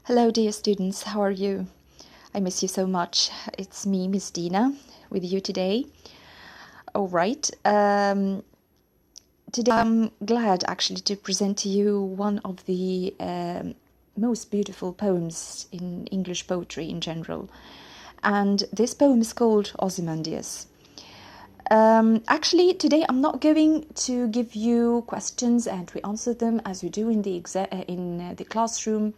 Hello, dear students, how are you? I miss you so much. It's me, Miss Dina, with you today. All right. Today I'm glad actually to present to you one of the most beautiful poems in English poetry in general. And this poem is called Ozymandias. Actually, today I'm not going to give you questions and we answer them as we do in the classroom.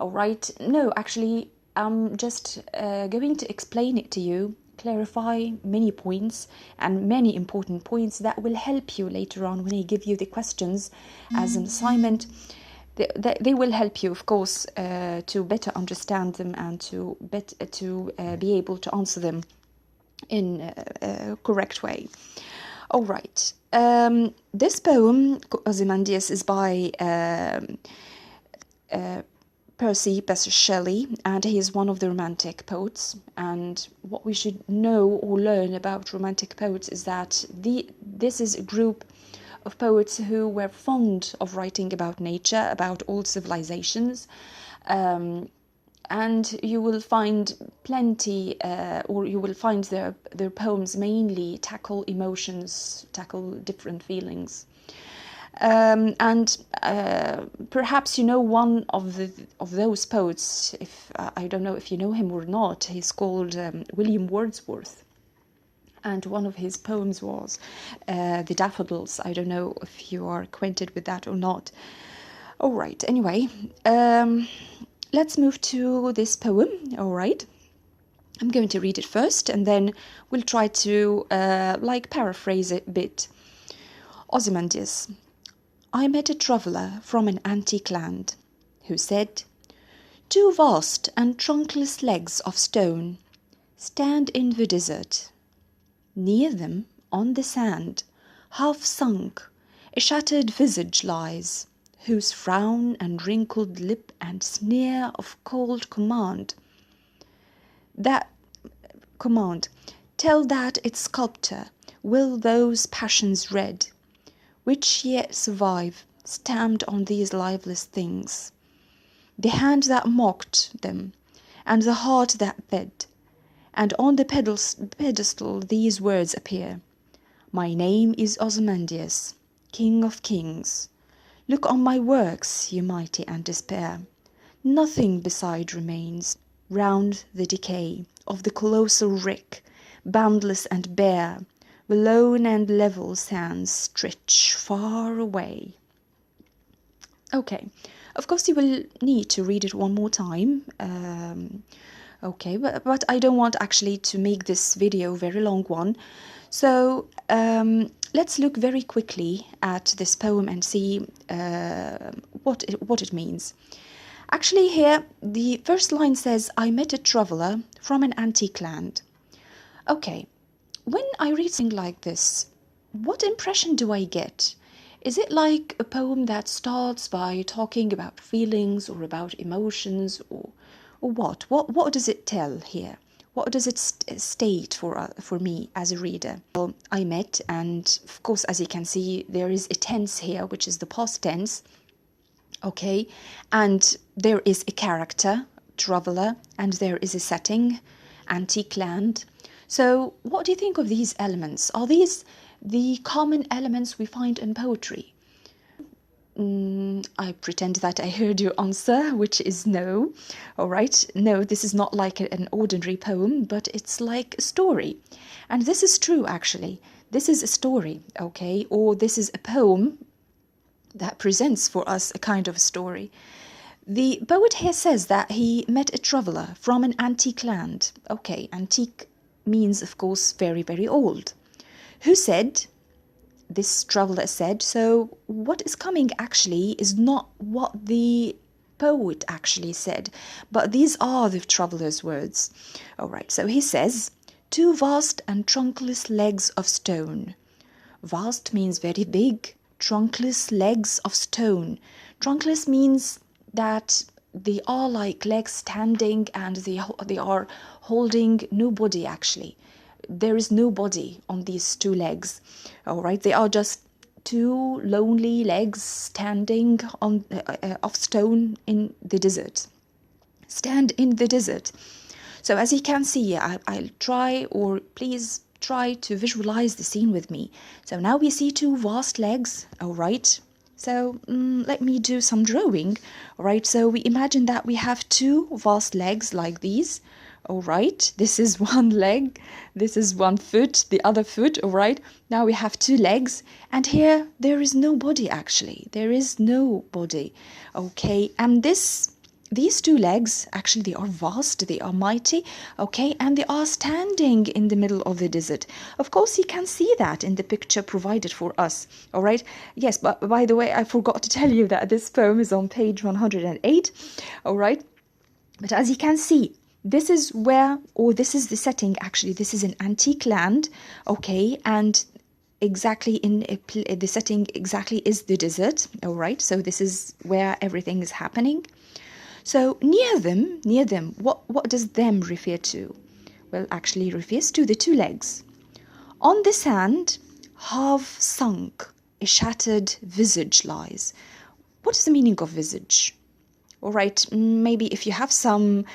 All right. No, actually, I'm just going to explain it to you, clarify many points and many important points that will help you later on when I give you the questions as an assignment. They will help you, of course, to better understand them and to be able to answer them in a correct way. All right. This poem, Ozymandias, is by Percy Bysshe Shelley, and he is one of the Romantic poets. And what we should know or learn about Romantic poets is that this is a group of poets who were fond of writing about nature, about old civilizations, and you will find plenty, or you will find their poems mainly tackle emotions, tackle different feelings. And perhaps you know one of those poets. If I don't know if you know him or not, he's called William Wordsworth, and one of his poems was The Daffodils. I don't know if you are acquainted with that or not. All right. Anyway, let's move to this poem. All right. I'm going to read it first, and then we'll try to paraphrase it a bit. Ozymandias. I met a traveller from an antique land, who said, "Two vast and trunkless legs of stone stand in the desert. Near them, on the sand, half sunk, a shattered visage lies, whose frown and wrinkled lip and sneer of cold command tell that its sculptor will those passions red, which yet survive, stamped on these lifeless things. The hand that mocked them, and the heart that fed, and on the pedestal these words appear. My name is Ozymandias, King of Kings. Look on my works, ye mighty, and despair. Nothing beside remains, round the decay of the colossal wreck, boundless and bare, the lone and level sands stretch far away." Okay, of course you will need to read it one more time. Okay, but I don't want actually to make this video a very long one. So let's look very quickly at this poem and see what it means. Actually here, the first line says, I met a traveller from an antique land. Okay. When I read something like this, what impression do I get? Is it like a poem that starts by talking about feelings or about emotions, or what? What does it tell here? What does it state for me as a reader? Well, I met, and of course, as you can see, there is a tense here, which is the past tense. Okay, and there is a character, traveller, and there is a setting, antique land. So what do you think of these elements? Are these the common elements we find in poetry? I pretend that I heard your answer, which is no. All right, no, this is not like an ordinary poem, but it's like a story. And this is true, actually. This is a story, okay? Or this is a poem that presents for us a kind of a story. The poet here says that he met a traveller from an antique land. Okay, antique means, of course, very, very old. Who said? This traveller said. So what is coming actually is not what the poet actually said, but these are the traveller's words. All right, so he says, two vast and trunkless legs of stone. Vast means very big. Trunkless legs of stone. Trunkless means that they are like legs standing, and they are holding no body actually. There is no body on these two legs. All right, they are just two lonely legs standing on of stone in the desert. stand in the desert. So as you can see, I'll try, or please try to visualize the scene with me. So now we see two vast legs, all right? So let me do some drawing, all right? So we imagine that we have two vast legs like these, all right? This is one leg, this is one foot, the other foot, all right? Now we have two legs, and here there is no body actually. There is no body, okay? And these two legs, actually, they are vast, they are mighty, okay, and they are standing in the middle of the desert. Of course, you can see that in the picture provided for us, all right? Yes, but by the way, I forgot to tell you that this poem is on page 108, all right? But as you can see, this is where, or this is the setting, actually, this is an antique land, okay, and exactly in the setting exactly is the desert, all right? So this is where everything is happening. So near them, what does them refer to? Well, actually refers to the two legs. On the sand, half sunk, a shattered visage lies. What is the meaning of visage? All right, maybe if you have some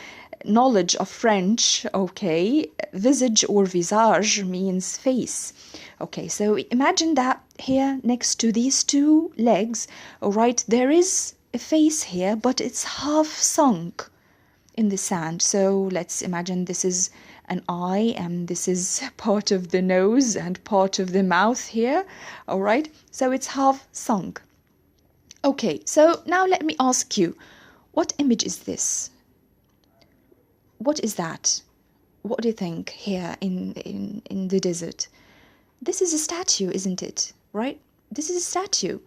knowledge of French, okay, visage or visage means face. Okay, so imagine that here next to these two legs, all right, there is a face here, but it's half sunk in the sand. So let's imagine this is an eye, and this is part of the nose and part of the mouth here, all right? So it's half sunk. Okay, so now let me ask you, what image is this? What is that? What do you think here in the desert? This is a statue, isn't it? Right? This is a statue.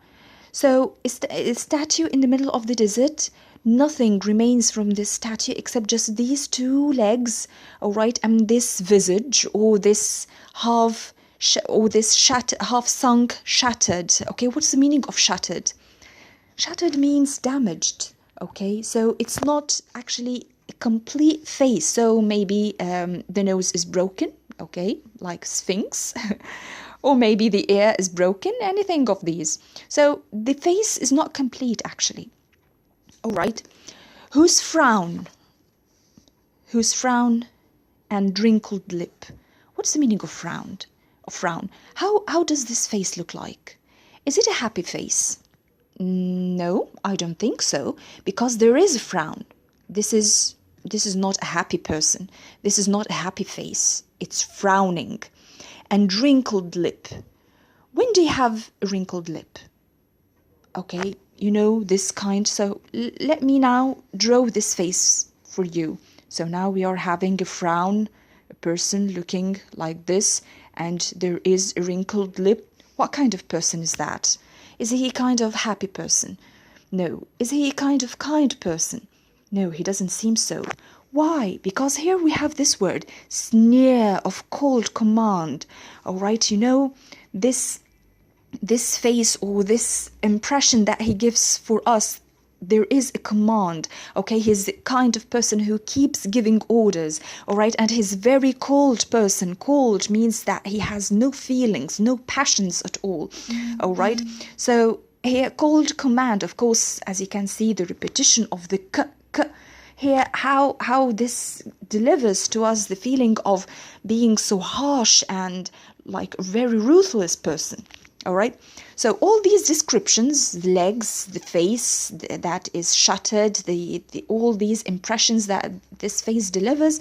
So a statue in the middle of the desert. Nothing remains from this statue except just these two legs, all right, and this visage, or this half sunk, shattered. Okay, what's the meaning of shattered? Shattered means damaged. Okay, so it's not actually a complete face. So maybe the nose is broken. Okay, like Sphinx. Or maybe the ear is broken, anything of these. So the face is not complete, actually. All right. Whose frown and wrinkled lip. What's the meaning of frown? How does this face look like? Is it a happy face? No, I don't think so, because there is a frown. This is not a happy person. This is not a happy face. It's frowning. And wrinkled lip. When do you have a wrinkled lip? Okay, you know, this kind. So let me now draw this face for you. So now we are having a frown, a person looking like this, and there is a wrinkled lip. What kind of person is that? Is he a kind of happy person? No. Is he a kind of kind person? No, he doesn't seem so. Why? Because here we have this word, sneer of cold command. All right, you know, this face, or this impression that he gives for us, there is a command. Okay, he's the kind of person who keeps giving orders. All right, and he's very cold person. Cold means that he has no feelings, no passions at all. All right, so here, cold command, of course, as you can see, the repetition of the k. Here, how this delivers to us the feeling of being so harsh and like a very ruthless person. All right. So all these descriptions, the legs, the face that is shattered, all these impressions that this face delivers,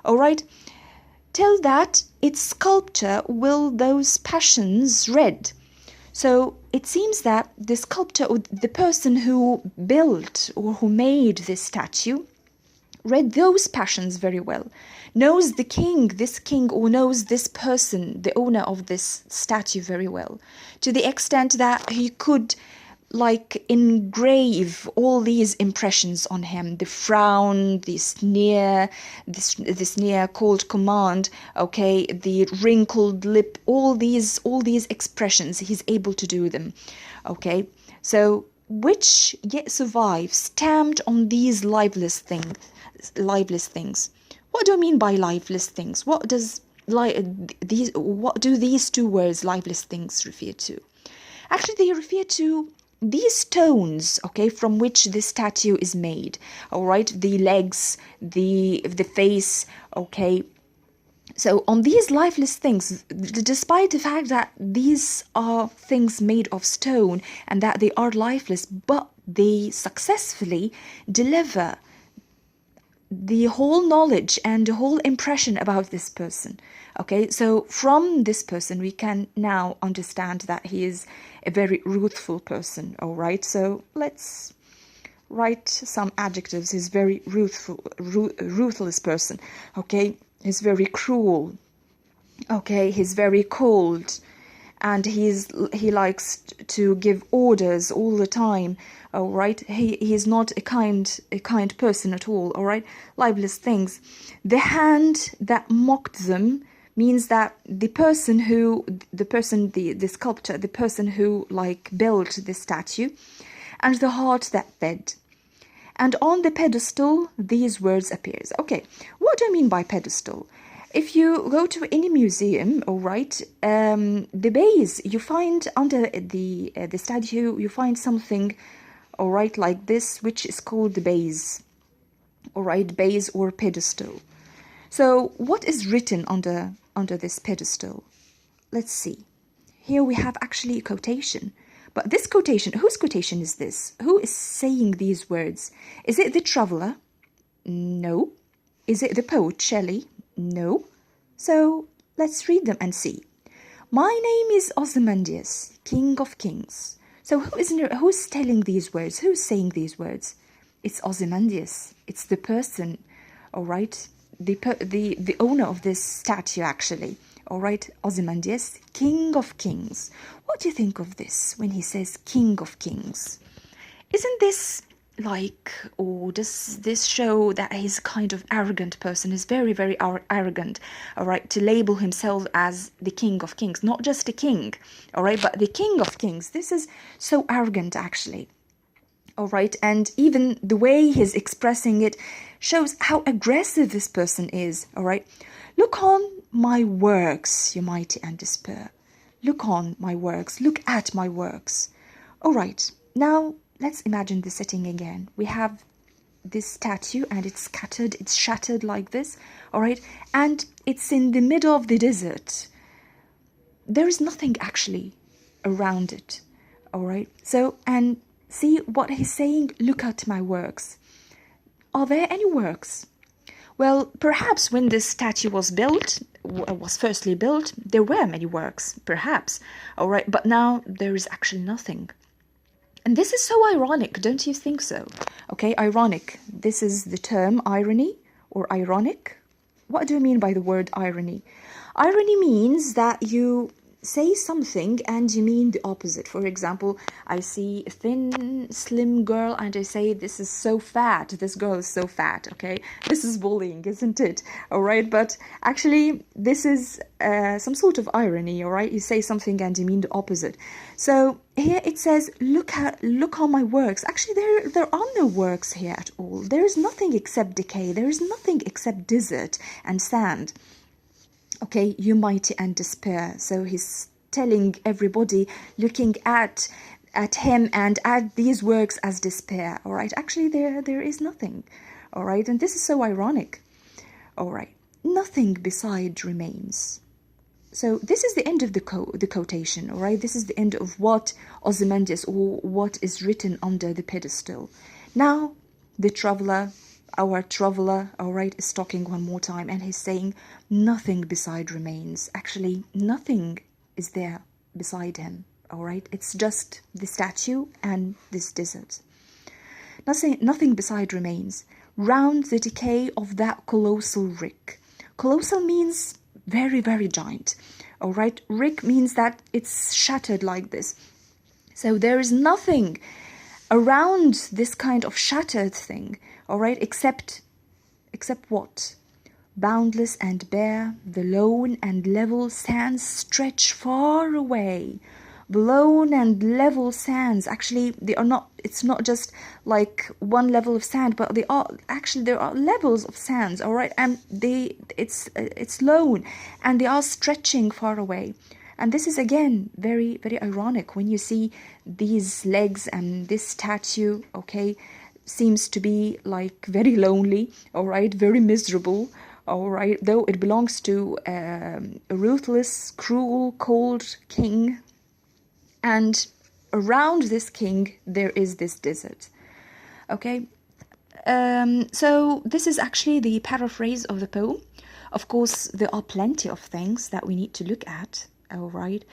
all right, tell that its sculptor will those passions read. So it seems that the sculptor, or the person who built or who made this statue, read those passions very well, knows this king, or knows this person, the owner of this statue very well, to the extent that he could like engrave all these impressions on him, the frown, the sneer, this near cold command, okay, the wrinkled lip, all these expressions, he's able to do them, okay. So which yet survive, stamped on these lifeless things. What do I mean by lifeless things? What do these two words, lifeless things, refer to? Actually, they refer to these stones, okay, from which this statue is made, all right, the legs, the face, okay. So on these lifeless things, despite the fact that these are things made of stone and that they are lifeless, but they successfully deliver the whole knowledge and the whole impression about this person. Okay, so from this person we can now understand that he is a very ruthful person. All right, so let's write some adjectives. He's very ruthless person. Okay, he's very cruel. Okay, he's very cold, and he likes to give orders all the time. All right, he's not a kind person at all. All right, libelous things. The hand that mocked them means that the sculptor, the person who like built the statue, and the heart that fed. And on the pedestal, these words appears. Okay, what do I mean by pedestal? If you go to any museum, all right, the base, you find under the statue, you find something, all right, like this, which is called the base, all right, base or pedestal. So what is written under this pedestal? Let's see. Here we have actually a quotation. But this quotation, whose quotation is this? Who is saying these words? Is it the traveler? No. Is it the poet Shelley? No. So let's read them and see. My name is Ozymandias, King of Kings. So who's telling these words? Who's saying these words? It's Ozymandias. It's the person, all right? The owner of this statue, actually. All right, Ozymandias, King of Kings. What do you think of this when he says King of Kings? Isn't this like, or does this show that he's a kind of arrogant person? He's very, very arrogant, all right, to label himself as the King of Kings. Not just a king, all right, but the King of Kings. This is so arrogant, actually. All right, and even the way he's expressing it shows how aggressive this person is, all right. Look on my works, you mighty and despair. Look on my works, look at my works. All right, now let's imagine the setting again. We have this statue and it's scattered, it's shattered like this, all right, and it's in the middle of the desert. There is nothing actually around it, all right. So, and see what he's saying, look at my works. Are there any works? Well, perhaps when this statue was firstly built, there were many works, perhaps, all right, but now there is actually nothing. And this is so ironic, don't you think so? Okay, ironic. This is the term irony or ironic. What do you mean by the word irony? Irony means that you say something and you mean the opposite. For example, I see a thin, slim girl and I say, this is so fat. This girl is so fat, okay? This is bullying, isn't it? All right, but actually, this is some sort of irony, all right? You say something and you mean the opposite. So here it says, look on my works. Actually, there are no works here at all. There is nothing except decay. There is nothing except desert and sand. Okay, you mighty and despair. So he's telling everybody, looking at him and at these works as despair. All right, actually there is nothing. All right, and this is so ironic. All right, nothing beside remains. So this is the end of the quotation. All right, this is the end of what Ozymandias, or what is written under the pedestal. Now the traveler, our traveler, all right, is talking one more time and he's saying, nothing beside remains. Actually, nothing is there beside him, all right? It's just the statue and this desert. Nothing beside remains. Round the decay of that colossal rick. Colossal means very, very giant, all right? Rick means that it's shattered like this. So there is nothing around this kind of shattered thing, all right, except what? Boundless and bare, the lone and level sands stretch far away. The lone and level sands, actually, they are not, it's not just like one level of sand, but they are, actually, there are levels of sands, all right, and it's lone, and they are stretching far away. And this is again very, very ironic when you see these legs and this statue, okay, seems to be like very lonely, all right, very miserable, all right, though it belongs to a ruthless, cruel, cold king. And around this king, there is this desert, okay? So this is actually the paraphrase of the poem. Of course, there are plenty of things that we need to look at, all right?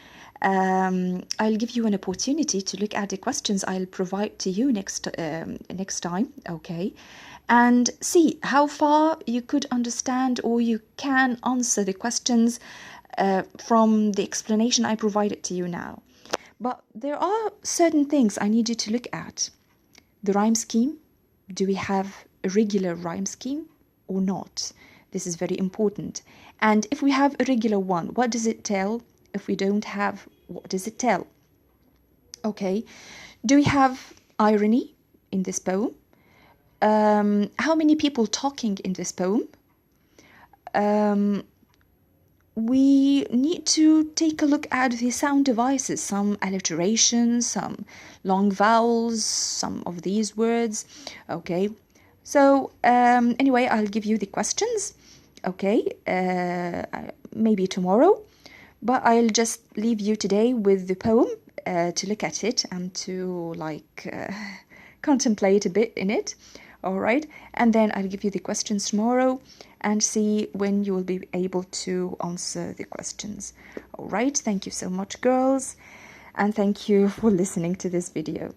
I'll give you an opportunity to look at the questions I'll provide to you next time, okay? And see how far you could understand or you can answer the questions from the explanation I provided to you now. But there are certain things I need you to look at. The rhyme scheme. Do we have a regular rhyme scheme or not? This is very important. And if we have a regular one, what does it tell? If we don't have, what does it tell? Okay. Do we have irony in this poem? How many people talking in this poem? We need to take a look at the sound devices, some alliterations, some long vowels, some of these words, okay? So anyway, I'll give you the questions, okay? Maybe tomorrow, but I'll just leave you today with the poem to look at it and to like contemplate a bit in it, all right? And then I'll give you the questions tomorrow and see when you will be able to answer the questions. All right, thank you so much, girls, and thank you for listening to this video.